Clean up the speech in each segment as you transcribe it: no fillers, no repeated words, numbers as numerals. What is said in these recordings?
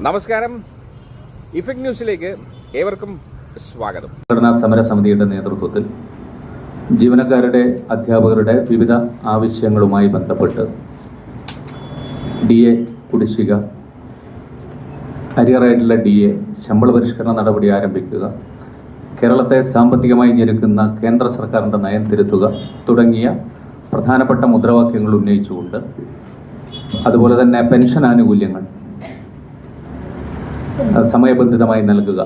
നമസ്കാരം. ഇഫക്ട് ന്യൂസിലേക്ക് ഏവർക്കും സ്വാഗതം. സംഘടനാ സമരസമിതിയുടെ നേതൃത്വത്തിൽ ജീവനക്കാരുടെ അധ്യാപകരുടെ വിവിധ ആവശ്യങ്ങളുമായി ബന്ധപ്പെട്ട് DA കുടിശ്ശിക, അരിയറായിട്ടുള്ള DA, ശമ്പള പരിഷ്കരണ നടപടി ആരംഭിക്കുക, കേരളത്തെ സാമ്പത്തികമായി ഞെരുക്കുന്ന കേന്ദ്ര സർക്കാരിൻ്റെ നയം തിരുത്തുക തുടങ്ങിയ പ്രധാനപ്പെട്ട മുദ്രാവാക്യങ്ങൾ ഉന്നയിച്ചുകൊണ്ട്, അതുപോലെ തന്നെ പെൻഷൻ ആനുകൂല്യങ്ങൾ സമയബന്ധിതമായി നൽകുക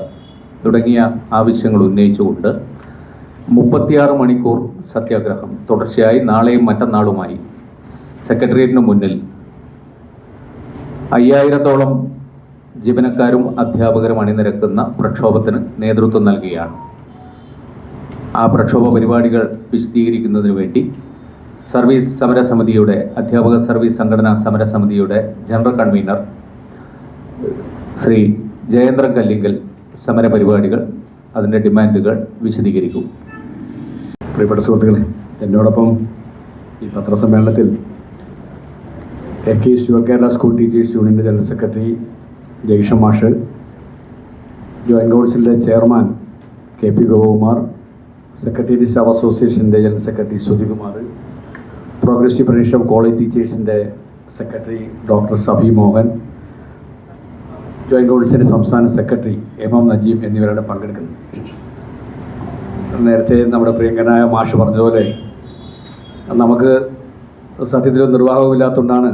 തുടങ്ങിയ ആവശ്യങ്ങൾ ഉന്നയിച്ചുകൊണ്ട് 36 മണിക്കൂർ സത്യാഗ്രഹം തുടർച്ചയായി നാളെയും മറ്റന്നാളുമായി സെക്രട്ടേറിയറ്റിന് മുന്നിൽ 5000-ഓളം ജീവനക്കാരും അധ്യാപകരും അണിനിരക്കുന്ന പ്രക്ഷോഭത്തിന് നേതൃത്വം നൽകുകയാണ്. ആ പ്രക്ഷോഭ പരിപാടികൾ വിശദീകരിക്കുന്നതിന് വേണ്ടി സർവീസ് സമരസമിതിയുടെ, അധ്യാപക സർവീസ് സംഘടനാ സമരസമിതിയുടെ ജനറൽ കൺവീനർ ശ്രീ ജയേന്ദ്രൻ കല്ലിങ്കൽ സമരപരിപാടികൾ, അതിൻ്റെ ഡിമാൻഡുകൾ വിശദീകരിക്കും. പ്രിയപ്പെട്ട സുഹൃത്തുക്കളെ, എന്നോടൊപ്പം ഈ പത്രസമ്മേളനത്തിൽ യുവ കേരള സ്കൂൾ ടീച്ചേഴ്സ് യൂണിയൻ്റെ ജനറൽ സെക്രട്ടറി ജയ്ഷൻ മാഷ്, ജോയിൻറ്റ് കൗൺസിലിൻ്റെ chairman KP Gopakumar, secretariat staff അസോസിയേഷൻ്റെ general secretary Sudhikumar, progressive federation of college ടീച്ചേഴ്സിൻ്റെ secretary doctor Safi Mohan, joint കൗൺസിലിൻ്റെ സംസ്ഥാന സെക്രട്ടറി MM നജീം എന്നിവരാണ് പങ്കെടുക്കുന്നത്. നേരത്തെ നമ്മുടെ പ്രിയങ്കനായ മാഷ് പറഞ്ഞതുപോലെ നമുക്ക് സത്യത്തിൽ നിർവാഹമില്ലാത്തതുകൊണ്ടാണ്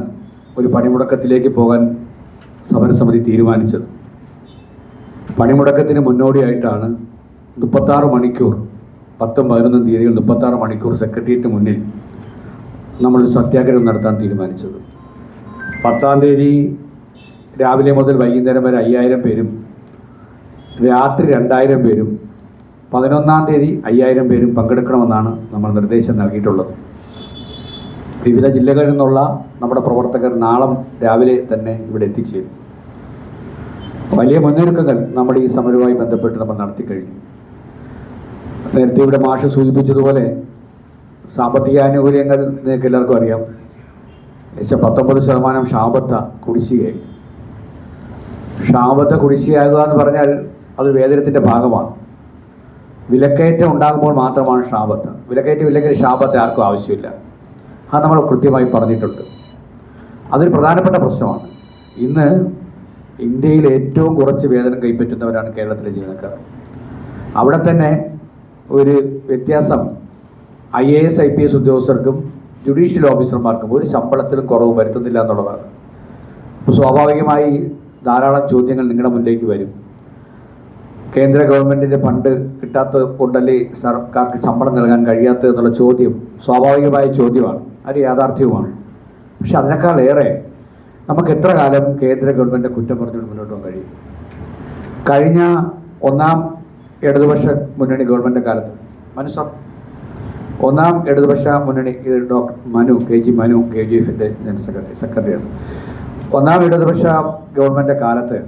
ഒരു പണിമുടക്കത്തിലേക്ക് പോകാൻ സമരസമിതി തീരുമാനിച്ചത്. പണിമുടക്കത്തിന് മുന്നോടിയായിട്ടാണ് 36 മണിക്കൂർ 10ഉം 11ഉം തീയതികൾ 36 മണിക്കൂർ സെക്രട്ടേറിയറ്റിന് മുന്നിൽ നമ്മൾ സത്യാഗ്രഹം നടത്താൻ തീരുമാനിച്ചത്. 10-ാം തീയതി രാവിലെ മുതൽ വൈകുന്നേരം വരെ 5000 പേരും, രാത്രി 2000 പേരും, 11-ാം തീയതി 5000 പേരും പങ്കെടുക്കണമെന്നാണ് നമ്മൾ നിർദ്ദേശം നൽകിയിട്ടുള്ളത്. വിവിധ ജില്ലകളിൽ നിന്നുള്ള നമ്മുടെ പ്രവർത്തകർ നാളെ രാവിലെ തന്നെ ഇവിടെ എത്തിച്ചേരും. വലിയ മുന്നൊരുക്കങ്ങൾ നമ്മൾ ഈ സമരവുമായി ബന്ധപ്പെട്ട് നമ്മൾ നടത്തിക്കഴിഞ്ഞു. നേരത്തെ ഇവിടെ മാഷ് സൂചിപ്പിച്ചതുപോലെ സാമ്പത്തിക ആനുകൂല്യങ്ങൾ നിങ്ങൾക്ക് എല്ലാവർക്കും അറിയാം. ഏകദേശം 19% ക്ഷാമബത്ത കുടിശ്ശികയായി. ക്ഷാമബത്ത കുടിശ്ശികയാകുക എന്ന് പറഞ്ഞാൽ അത് വേതനത്തിൻ്റെ ഭാഗമാണ്. വിലക്കയറ്റം ഉണ്ടാകുമ്പോൾ മാത്രമാണ് ക്ഷാമബത്ത. വിലക്കയറ്റം ഇല്ലെങ്കിൽ ക്ഷാമബത്ത ആർക്കും ആവശ്യമില്ല. അത് നമ്മൾ കൃത്യമായി പറഞ്ഞിട്ടുണ്ട്. അതൊരു പ്രധാനപ്പെട്ട പ്രശ്നമാണ്. ഇന്ന് ഇന്ത്യയിൽ ഏറ്റവും കുറച്ച് വേതനം കൈപ്പറ്റുന്നവരാണ് കേരളത്തിലെ ജീവനക്കാർ. അവിടെ തന്നെ ഒരു വ്യത്യാസം IAS IPS ഉദ്യോഗസ്ഥർക്കും ജുഡീഷ്യൽ ഓഫീസർമാർക്കും ഒരു ശമ്പളത്തിലും കുറവ് വരുത്തുന്നില്ല എന്നുള്ളതാണ്. അപ്പോൾ സ്വാഭാവികമായി ധാരാളം ചോദ്യങ്ങൾ നിങ്ങളുടെ മുന്നിലേക്ക് വരും. കേന്ദ്ര ഗവൺമെൻറ്റിൻ്റെ ഫണ്ട് കിട്ടാത്തത് കൊണ്ടല്ലേ സർക്കാർക്ക് ശമ്പളം നൽകാൻ കഴിയാത്തത് എന്നുള്ള ചോദ്യം സ്വാഭാവികമായ ചോദ്യമാണ്, അത് യാഥാർത്ഥ്യവുമാണ്. പക്ഷെ അതിനേക്കാളേറെ നമുക്ക് എത്ര കാലം കേന്ദ്ര ഗവൺമെൻറ് കുറ്റം പറഞ്ഞുകൊണ്ട് മുന്നോട്ട് പോകാൻ കഴിയും? കഴിഞ്ഞ 1ാം ഇടതുപക്ഷ മുന്നണി ഗവൺമെൻറ് കാലത്ത് മനസ്സാം 1ാം ഇടതുപക്ഷ മുന്നണി ഡോക്ടർ മനു KG മനു KGFൻ്റെ ജനറൽ സെക്രട്ടറിയാണ്. 1ാം ഇടതുപക്ഷ ഗവൺമെൻറ് കാലത്ത്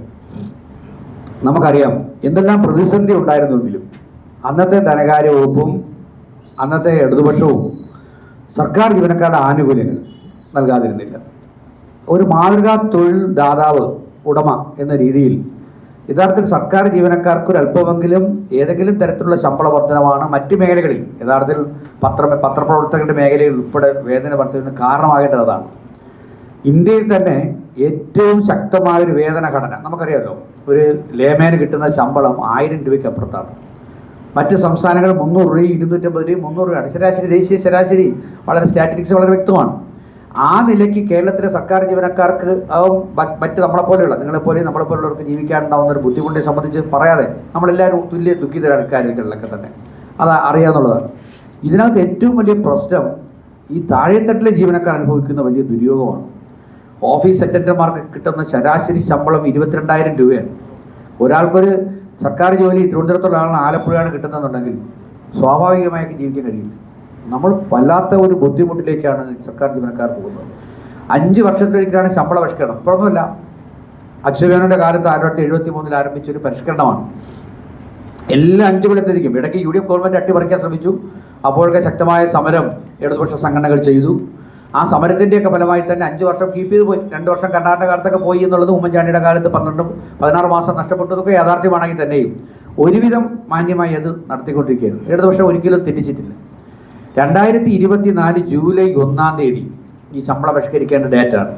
നമുക്കറിയാം എന്തെല്ലാം പ്രതിസന്ധി ഉണ്ടായിരുന്നുവെങ്കിലും അന്നത്തെ ധനകാര്യ വകുപ്പും അന്നത്തെ ഇടതുപക്ഷവും സർക്കാർ ജീവനക്കാരുടെ ആനുകൂല്യങ്ങൾ നൽകാതിരുന്നില്ല. ഒരു മാതൃകാ തൊഴിൽ ദാതാവ്, ഉടമ എന്ന രീതിയിൽ യഥാർത്ഥത്തിൽ സർക്കാർ ജീവനക്കാർക്ക് ഒരു അല്പമെങ്കിലും ഏതെങ്കിലും തരത്തിലുള്ള ശമ്പള വർധനമാണ് മറ്റു മേഖലകളിൽ, യഥാർത്ഥത്തിൽ പത്രപ്രവർത്തകരുടെ മേഖലയിൽ ഉൾപ്പെടെ വേതന വർധനവിന് കാരണമാകേണ്ടത് അതാണ്. ഇന്ത്യയിൽ തന്നെ ഏറ്റവും ശക്തമായൊരു വേതന ഘടന നമുക്കറിയാമല്ലോ. ഒരു ലേമേന് കിട്ടുന്ന ശമ്പളം 1000 രൂപയ്ക്ക് അപ്പുറത്താണ്. മറ്റ് സംസ്ഥാനങ്ങൾ 300 രൂപയും 250 രൂപയും 300 രൂപയാണ് ശരാശരി. ദേശീയ ശരാശരി വളരെ സ്റ്റാറ്റിസ്റ്റിക്സ് വളരെ വ്യക്തമാണ്. ആ നിലയ്ക്ക് കേരളത്തിലെ സർക്കാർ ജീവനക്കാർക്ക് മറ്റ് നമ്മളെപ്പോലെയുള്ള നിങ്ങളെപ്പോലെയും നമ്മളെപ്പോലുള്ളവർക്ക് ജീവിക്കാനുണ്ടാകുന്ന ഒരു ബുദ്ധിമുട്ടിനെ സംബന്ധിച്ച് പറയാതെ നമ്മളെല്ലാവരും തുല്യ ദുഃഖിതരാണ് ഇക്കാര്യങ്ങളിലൊക്കെ തന്നെ, അത് അറിയാമെന്നുള്ളതാണ്. ഇതിനകത്ത് ഏറ്റവും വലിയ പ്രശ്നം ഈ താഴെത്തട്ടിലെ ജീവനക്കാർ അനുഭവിക്കുന്ന വലിയ ദുര്യോഗമാണ്. ഓഫീസ് അറ്റൻഡർമാർക്ക് കിട്ടുന്ന ശരാശരി ശമ്പളം 22,000 രൂപയാണ്. ഒരാൾക്കൊരു സർക്കാർ ജോലി തിരുവനന്തപുരത്തുള്ള ആളാണ്, ആലപ്പുഴയാണ് കിട്ടുന്നതെന്നുണ്ടെങ്കിൽ സ്വാഭാവികമായിട്ട് ജീവിക്കാൻ കഴിയില്ല. നമ്മൾ വല്ലാത്ത ഒരു ബുദ്ധിമുട്ടിലേക്കാണ് സർക്കാർ ജീവനക്കാർ പോകുന്നത്. 5 വർഷത്തിലേക്കാണ് ശമ്പള പരിഷ്കരണം. ഇപ്പോഴൊന്നുമല്ല, അച്യുതാനന്ദൻ്റെ കാലത്ത് 1973 ആരംഭിച്ചൊരു പരിഷ്കരണമാണ്. എല്ലാം 5 കൊല്ലത്തിരിക്കും. ഇടയ്ക്ക് UDF ഗവൺമെൻറ് അട്ടിമറിക്കാൻ ശ്രമിച്ചു. അപ്പോഴൊക്കെ ശക്തമായ സമരം ഇടതുപക്ഷ സംഘടനകൾ ചെയ്തു. ആ സമരത്തിൻ്റെയൊക്കെ ഫലമായി തന്നെ 5 വർഷം കീപ്പ് ചെയ്ത് പോയി. 2 വർഷം കർണാടക കാലത്തൊക്കെ പോയി എന്നുള്ളത് ഉമ്മൻചാണ്ടിയുടെ കാലത്ത് 16 മാസം നഷ്ടപ്പെട്ടതൊക്കെ യാഥാർത്ഥ്യമാണെങ്കിൽ തന്നെയും ഒരുവിധം മാന്യമായി അത് നടത്തിക്കൊണ്ടിരിക്കുകയായിരുന്നു. ഇടതുപക്ഷം ഒരിക്കലും തെറ്റിച്ചിട്ടില്ല. 2024 ജൂലൈ 1-ാം തീയതി ഈ ശമ്പളം പരിഷ്കരിക്കേണ്ട ഡേറ്റാണ്.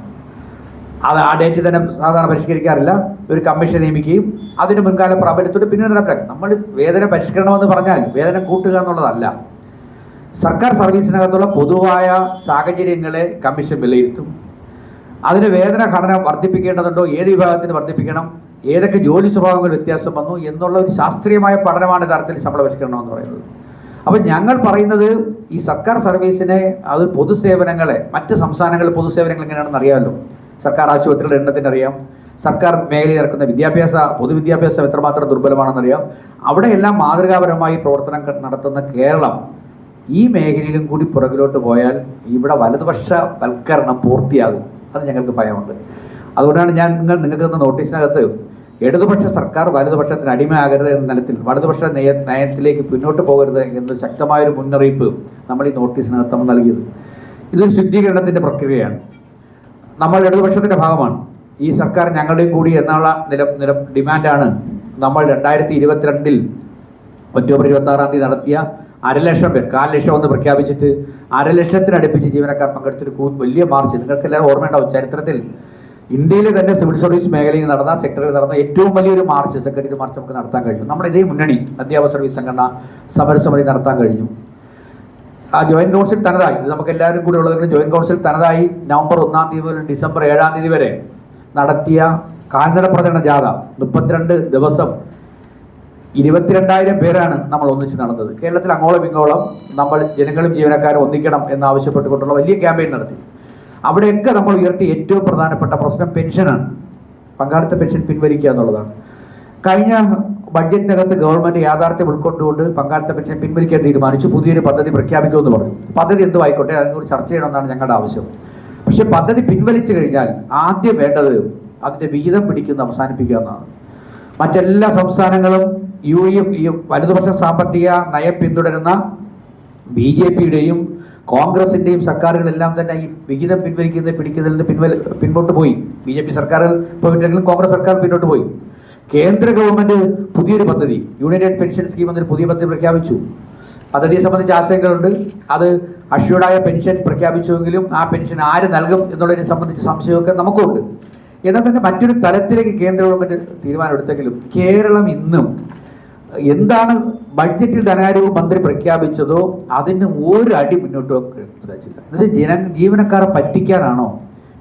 ആ ഡേറ്റ് തന്നെ സാധാരണ പരിഷ്കരിക്കാറില്ല. ഒരു കമ്മീഷൻ നിയമിക്കുകയും അതിന് മുൻകാല പ്രാബല്യത്തോട് പിന്നീട് നടപ്പിലാക്കും. നമ്മൾ വേതന പരിഷ്കരണമെന്ന് പറഞ്ഞാൽ വേതനം കൂട്ടുക എന്നുള്ളതല്ല. സർക്കാർ സർവീസിനകത്തുള്ള പൊതുവായ സാഹചര്യങ്ങളെ കമ്മീഷൻ വിലയിരുത്തും. അതിന് വേതന ഘടന വർദ്ധിപ്പിക്കേണ്ടതുണ്ടോ, ഏത് വിഭാഗത്തിന് വർദ്ധിപ്പിക്കണം, ഏതൊക്കെ ജോലി സ്വഭാവങ്ങൾ വ്യത്യാസം വന്നു എന്നുള്ള ഒരു ശാസ്ത്രീയമായ പഠനമാണ് യഥാർത്ഥത്തിൽ ശമ്പള പരിഷ്കരണം എന്ന് പറയുന്നത്. അപ്പോൾ ഞങ്ങൾ പറയുന്നത് ഈ സർക്കാർ സർവീസിനെ, അത് പൊതുസേവനങ്ങളെ, മറ്റ് സംസ്ഥാനങ്ങളിലെ പൊതുസേവനങ്ങൾ എങ്ങനെയാണെന്ന് അറിയാമല്ലോ. സർക്കാർ ആശുപത്രികളുടെ എണ്ണത്തിന് അറിയാം. സർക്കാർ മേഖലയിൽ നടക്കുന്ന പൊതുവിദ്യാഭ്യാസം എത്രമാത്രം ദുർബലമാണെന്നറിയാം. അവിടെയെല്ലാം മാതൃകാപരമായി പ്രവർത്തനം നടത്തുന്ന കേരളം ഈ മേഖലയിലും കൂടി പുറകിലോട്ട് പോയാൽ ഇവിടെ വലതുപക്ഷവൽക്കരണം പൂർത്തിയാകും. അത് ഞങ്ങൾക്ക് ഭയമുണ്ട്. അതുകൊണ്ടാണ് നിങ്ങൾക്ക് തന്ന നോട്ടീസിനകത്ത് ഇടതുപക്ഷ സർക്കാർ വലതുപക്ഷത്തിന് അടിമയാകരുത് എന്ന തലത്തിൽ വലതുപക്ഷ നയത്തിലേക്ക് മുന്നോട്ട് പോകരുത് എന്നൊരു ശക്തമായൊരു മുന്നറിയിപ്പ് നമ്മൾ ഈ നോട്ടീസിനകത്ത് നമ്മൾ നൽകിയത്. ഇതൊരു ശുദ്ധീകരണത്തിൻ്റെ പ്രക്രിയയാണ്. നമ്മൾ ഇടതുപക്ഷത്തിൻ്റെ ഭാഗമാണ്. ഈ സർക്കാർ ഞങ്ങളുടെയും കൂടി എന്നുള്ള ഡിമാൻഡാണ് നമ്മൾ 2022 ഒക്ടോബർ 26-ാം തീയതി നടത്തിയ 1,00,000 പേർ, 1,00,000 എന്ന് പ്രഖ്യാപിച്ചിട്ട് 1,00,000 അടുപ്പിച്ച് ജീവനക്കാർ പങ്കെടുത്തൊരു വലിയ മാർച്ച്. നിങ്ങൾക്കെല്ലാവരും ഓർമ്മയുണ്ടാവും, ചരിത്രത്തിൽ ഇന്ത്യയിൽ തന്നെ സിവിൽ സർവീസ് മേഖലയിൽ നടന്ന, സെക്ടറിൽ നടന്ന ഏറ്റവും വലിയൊരു മാർച്ച്, സെക്രട്ടറി മാർച്ച് നമുക്ക് നടത്താൻ കഴിഞ്ഞു. നമ്മുടെ ഇതേ മുന്നണി അധ്യാപക സർവീസ് സംഘടന സമരസമിതി നടത്താൻ കഴിഞ്ഞു. ആ ജോയിന്റ് കൗൺസിൽ തനതായി, ഇത് നമുക്ക് എല്ലാവരും കൂടി ഉള്ളതെങ്കിലും ജോയിന്റ് കൗൺസിൽ തനതായി നവംബർ 1-ാം തീയതി മുതൽ ഡിസംബർ 7-ാം തീയതി വരെ നടത്തിയ കാൽനട പ്രചരണ ജാഥ 32 ദിവസം 22,000 പേരാണ് നമ്മൾ ഒന്നിച്ച് നടന്നത്. കേരളത്തിൽ അങ്ങോളം ഇങ്ങോളം നമ്മൾ ജനങ്ങളും ജീവനക്കാരും ഒന്നിക്കണം എന്നാവശ്യപ്പെട്ടുകൊണ്ടുള്ള വലിയ ക്യാമ്പയിൻ നടത്തി. അവിടെയൊക്കെ നമ്മൾ ഉയർത്തിയ ഏറ്റവും പ്രധാനപ്പെട്ട പ്രശ്നം പെൻഷനാണ്. പങ്കാളിത്ത പെൻഷൻ പിൻവലിക്കുക എന്നുള്ളതാണ്. കഴിഞ്ഞ ബഡ്ജറ്റിനകത്ത് ഗവൺമെൻറ് യാഥാർത്ഥ്യം ഉൾക്കൊണ്ടുകൊണ്ട് പങ്കാളിത്ത പെൻഷൻ പിൻവലിക്കാൻ തീരുമാനിച്ചു. പുതിയൊരു പദ്ധതി പ്രഖ്യാപിക്കുമെന്ന് പറഞ്ഞു. പദ്ധതി എന്തുമായിക്കോട്ടെ, അതിനെക്കുറിച്ച് ചർച്ച ചെയ്യണമെന്നാണ് ഞങ്ങളുടെ ആവശ്യം. പക്ഷേ പദ്ധതി പിൻവലിച്ചു കഴിഞ്ഞാൽ ആദ്യം വേണ്ടത് അതിൻ്റെ വിഹിതം പിടിക്കുന്നത് അവസാനിപ്പിക്കുക എന്നാണ്. മറ്റെല്ലാ സംസ്ഥാനങ്ങളും ഈ വലതുപക്ഷ സാമ്പത്തിക നയം പിന്തുടരുന്ന BJPയുടെയും കോൺഗ്രസിൻ്റെയും സർക്കാരുകളെല്ലാം തന്നെ ഈ വിഹിതം പിടിക്കുന്നതിൽ നിന്ന് പിന്നോട്ട് പോയി. BJP സർക്കാരുകൾ പോയിട്ടെങ്കിലും കോൺഗ്രസ് സർക്കാർ പിന്നോട്ട് പോയി. കേന്ദ്ര ഗവൺമെൻറ് പുതിയൊരു പദ്ധതി, യുണൈറ്റഡ് പെൻഷൻ സ്കീം എന്നൊരു പുതിയ പദ്ധതി പ്രഖ്യാപിച്ചു. പദ്ധതിയെ സംബന്ധിച്ച് ആശങ്കകളുണ്ട്. അത് അഷ്യൂർഡായ പെൻഷൻ പ്രഖ്യാപിച്ചുവെങ്കിലും ആ പെൻഷൻ ആര് നൽകും എന്നുള്ളതിനെ സംബന്ധിച്ച് സംശയമൊക്കെ നമുക്കുണ്ട്. എന്നാൽ തന്നെ മറ്റൊരു തലത്തിലേക്ക് കേന്ദ്ര ഗവൺമെൻറ് തീരുമാനമെടുത്തെങ്കിലും കേരളം ഇന്നും എന്താണ് ബഡ്ജറ്റിൽ ധനകാര്യ മന്ത്രി പ്രഖ്യാപിച്ചതോ അതിന് ഒരു അടി മുന്നോട്ട് വെച്ചില്ല. എന്നുവെച്ചാൽ ജീവനക്കാരെ പറ്റിക്കാനാണോ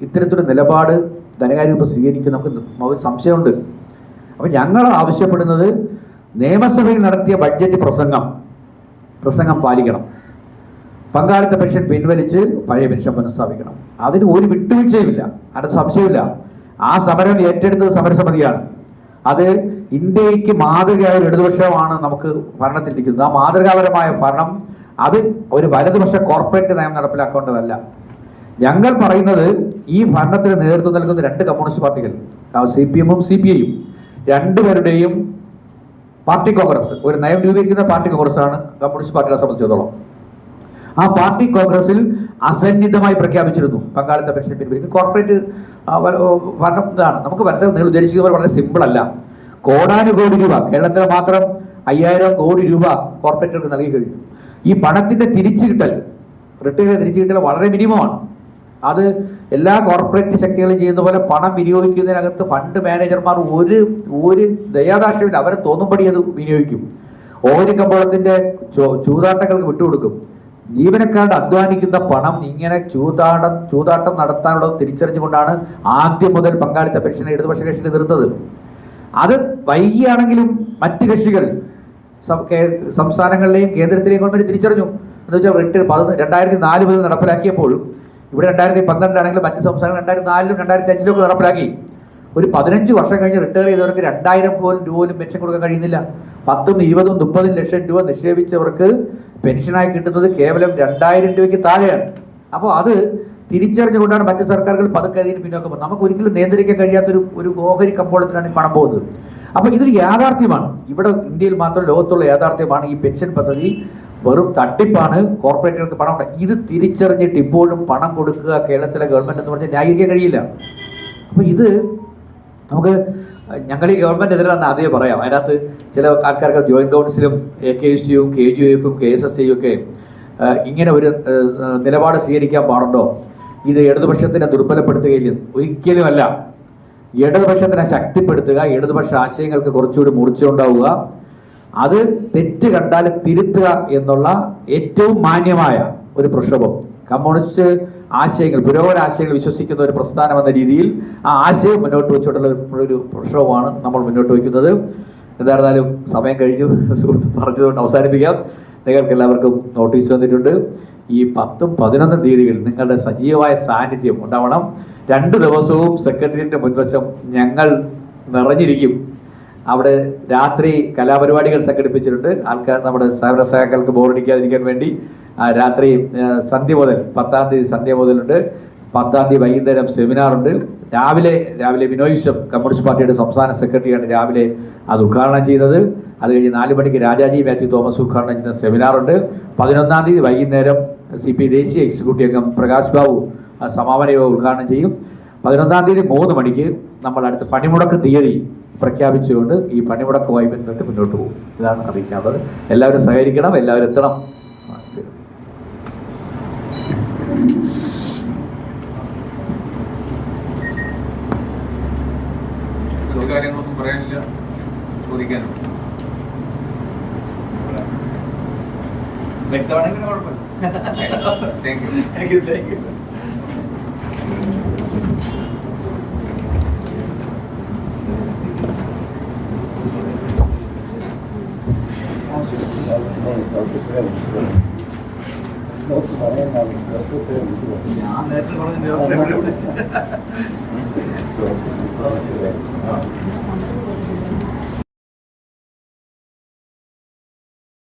ഇത്തരത്തിലുള്ള നിലപാട് ധനകാര്യ വകുപ്പ് സ്വീകരിക്കുന്നത് നമുക്ക് സംശയമുണ്ട്. അപ്പം ഞങ്ങൾ ആവശ്യപ്പെടുന്നത് നിയമസഭയിൽ നടത്തിയ ബഡ്ജറ്റ് പ്രസംഗം പാലിക്കണം. പങ്കാളിത്ത പെൻഷൻ പിൻവലിച്ച് പഴയ പെൻഷൻ പുനഃസ്ഥാപിക്കണം. അതിന് ഒരു വിട്ടുവീഴ്ചയുമില്ല, അതിന് സംശയമില്ല. ആ സമരം ഏറ്റെടുത്തത് സമരസമിതിയാണ്. അത് ഇന്ത്യക്ക് മാതൃകയായ ഒരു ഇടതുപക്ഷമാണ് നമുക്ക് ഭരണത്തിലിരിക്കുന്നത്. ആ മാതൃകാപരമായ ഭരണം അത് ഒരു വലതുപക്ഷ കോർപ്പറേറ്റ് നയം നടപ്പിലാക്കേണ്ടതല്ല. ഞങ്ങൾ പറയുന്നത് ഈ ഭരണത്തിന് നേതൃത്വം നൽകുന്ന 2 കമ്മ്യൂണിസ്റ്റ് പാർട്ടികൾ, CPM-ഉം CPI-യും, രണ്ടുപേരുടെയും പാർട്ടി കോൺഗ്രസ്, ഒരു നയം രൂപീകരിക്കുന്ന പാർട്ടി കോൺഗ്രസ്സാണ് കമ്മ്യൂണിസ്റ്റ് പാർട്ടികളെ സംബന്ധിച്ചിടത്തോളം. ആ പാർട്ടി കോൺഗ്രസിൽ അസന്നിഗ്ധമായി പ്രഖ്യാപിച്ചിരുന്നു പങ്കാളിത്ത പെൻഷൻ പിൻവലിക്കും. കോർപ്പറേറ്റ് ഭരണം ഇതാണ്. നമുക്ക് മനസ്സിലാവും, നിങ്ങൾ ഉദ്ദേശിക്കുന്ന പോലെ വളരെ സിമ്പിളല്ല. കോടാനുകോടി രൂപ, കേരളത്തിൽ മാത്രം 5,000 കോടി രൂപ കോർപ്പറേറ്റുകൾക്ക് നൽകി കഴിഞ്ഞു. ഈ പണത്തിൻ്റെ റിട്ടേൺ തിരിച്ചു കിട്ടൽ വളരെ മിനിമമാണ്. അത് എല്ലാ കോർപ്പറേറ്റ് ശക്തികളും ചെയ്യുന്ന പോലെ പണം വിനിയോഗിക്കുന്നതിനകത്ത് ഫണ്ട് മാനേജർമാർ ഒരു ദയാദാക്ഷ്യമില്ല. അവരെ തോന്നുമ്പടി അത് വിനിയോഗിക്കും. ഓഹരി കമ്പോളത്തിൻ്റെ ചൂതാട്ടങ്ങൾക്ക് വിട്ടുകൊടുക്കും. ജീവനക്കാരുടെ അധ്വാനിക്കുന്ന പണം ഇങ്ങനെ ചൂതാട്ടം നടത്താനുള്ളത് തിരിച്ചറിഞ്ഞുകൊണ്ടാണ് ആദ്യം മുതൽ പങ്കാളിത്ത പെൻഷൻ ഇടതുപക്ഷ കക്ഷി എതിർത്തത്. അത് വൈകിയാണെങ്കിലും മറ്റ് കക്ഷികൾ സംസ്ഥാനങ്ങളിലെയും കേന്ദ്രത്തിലെയും ഗവൺമെൻറ് തിരിച്ചറിഞ്ഞു. എന്ന് വെച്ചാൽ 2004 മുതൽ നടപ്പിലാക്കിയപ്പോൾ ഇവിടെ 2012 മറ്റ് സംസ്ഥാനങ്ങൾ 2004-ലും 2005-ലും ഒക്കെ നടപ്പിലാക്കി. ഒരു 15 വർഷം കഴിഞ്ഞ് റിട്ടയർ ചെയ്തവർക്ക് 2,000 പോലും പെൻഷൻ കൊടുക്കാൻ കഴിയുന്നില്ല. 10, 20, 30 ലക്ഷം രൂപ നിക്ഷേപിച്ചവർക്ക് പെൻഷനായി കിട്ടുന്നത് കേവലം 2,000 രൂപയ്ക്ക് താഴെയാണ്. അപ്പോൾ അത് തിരിച്ചറിഞ്ഞുകൊണ്ടാണ് മറ്റ് സർക്കാരുകൾ പതുക്കെ അതിന് പിന്നോക്കം പോകുന്നത്. നമുക്ക് ഒരിക്കലും നിയന്ത്രിക്കാൻ കഴിയാത്തൊരു ഓഹരി കമ്പോളത്തിലാണ് ഈ പണം പോകുന്നത്. അപ്പോൾ ഇതൊരു യാഥാർത്ഥ്യമാണ്. ഇവിടെ ഇന്ത്യയിൽ മാത്രം ലോകത്തുള്ള യാഥാർത്ഥ്യമാണ്. ഈ പെൻഷൻ പദ്ധതി വെറും തട്ടിപ്പാണ്, കോർപ്പറേറ്റുകൾക്ക് പണം ഇത് തിരിച്ചറിഞ്ഞിട്ട് ഇപ്പോഴും പണം കൊടുക്കുക കേരളത്തിലെ ഗവൺമെൻറ് എന്ന് പറഞ്ഞാൽ ന്യായീകരിക്കാൻ കഴിയില്ല. അപ്പോൾ ഇത് നമുക്ക് ഞങ്ങൾ ഈ ഗവൺമെൻറ് എതിരാണെന്ന് ആദ്യമേ പറയാം. അതിനകത്ത് ചില ആൾക്കാർക്ക് ജോയിൻറ്റ് കൗൺസിലും AKUCയും KGUF-ഉം KSSA-യും ഒക്കെ ഇങ്ങനെ ഒരു നിലപാട് സ്വീകരിക്കാൻ പാടുണ്ടോ? ഇത് ഇടതുപക്ഷത്തിനെ ദുർബലപ്പെടുത്തുകയില്ല, ഒരിക്കലുമല്ല. ഇടതുപക്ഷത്തിനെ ശക്തിപ്പെടുത്തുക, ഇടതുപക്ഷ ആശയങ്ങൾക്ക് കുറച്ചുകൂടി മൂർച്ചയുണ്ടാവുക, അത് തെറ്റ് കണ്ടാൽ തിരുത്തുക എന്നുള്ള ഏറ്റവും മാന്യമായ ഒരു പ്രക്ഷോഭം, കമ്മ്യൂണിസ്റ്റ് ആശയങ്ങൾ, പുരോഗമന ആശയങ്ങൾ വിശ്വസിക്കുന്ന ഒരു പ്രസ്ഥാനം എന്ന രീതിയിൽ ആ ആശയം മുന്നോട്ട് വെച്ചുകൊണ്ടുള്ള ഒരു പ്രക്ഷോഭമാണ് നമ്മൾ മുന്നോട്ട് വയ്ക്കുന്നത്. എന്തായിരുന്നാലും സമയം കഴിഞ്ഞു, സുഹൃത്ത് പറഞ്ഞതുകൊണ്ട് അവസാനിപ്പിക്കാം. നിങ്ങൾക്ക് എല്ലാവർക്കും നോട്ടീസ് വന്നിട്ടുണ്ട്. ഈ 10ഉം 11ഉം തീയതികളിൽ നിങ്ങളുടെ സജീവമായ സാന്നിധ്യം ഉണ്ടാവണം. 2 ദിവസവും സെക്രട്ടേറിയറ്റിൻ്റെ മുൻവശം ഞങ്ങൾ നിറഞ്ഞിരിക്കും. അവിടെ രാത്രി കലാപരിപാടികൾ സംഘടിപ്പിച്ചിട്ടുണ്ട്. ആൾക്കാർ, നമ്മുടെ സഹകൾക്ക് ബോറടിക്കാതിരിക്കാൻ വേണ്ടി രാത്രി സന്ധ്യ മുതൽ 10-ാം തീയതി സന്ധ്യ മുതലുണ്ട്. 10-ാം തീയതി വൈകുന്നേരം സെമിനാറുണ്ട്. രാവിലെ ബിനോയ് വിശ്വം കമ്മ്യൂണിസ്റ്റ് പാർട്ടിയുടെ സംസ്ഥാന സെക്രട്ടറിയാണ് രാവിലെ അത് ഉദ്ഘാടനം ചെയ്യുന്നത്. അത് കഴിഞ്ഞ് 4 മണിക്ക് രാജാജി മാത്യു തോമസ് ഉദ്ഘാടനം ചെയ്യുന്ന സെമിനാറുണ്ട്. 11-ാം തീയതി വൈകുന്നേരം CP ദേശീയ എക്സിക്യൂട്ടീവ് അംഗം പ്രകാശ് ബാബു സമാപന യോഗം ഉദ്ഘാടനം ചെയ്യും. 11-ാം തീയതി 3 മണിക്ക് നമ്മൾ അടുത്ത പണിമുടക്ക് തീയതി പ്രഖ്യാപിച്ചുകൊണ്ട് ഈ പണിമുടക്കുമായി ബന്ധപ്പെട്ട് മുന്നോട്ട് പോകും. ഇതാണ് അറിയിക്കാനുള്ളത്. എല്ലാവരും സഹകരിക്കണം, എല്ലാവരും എത്തണം. കാര്യങ്ങളൊന്നും പറയാനില്ല, ചോദിക്കാനും വ്യക്തമാണെങ്കിൽ കുഴപ്പമില്ല. Thank you. ഞാൻ നേരത്തെ പറഞ്ഞു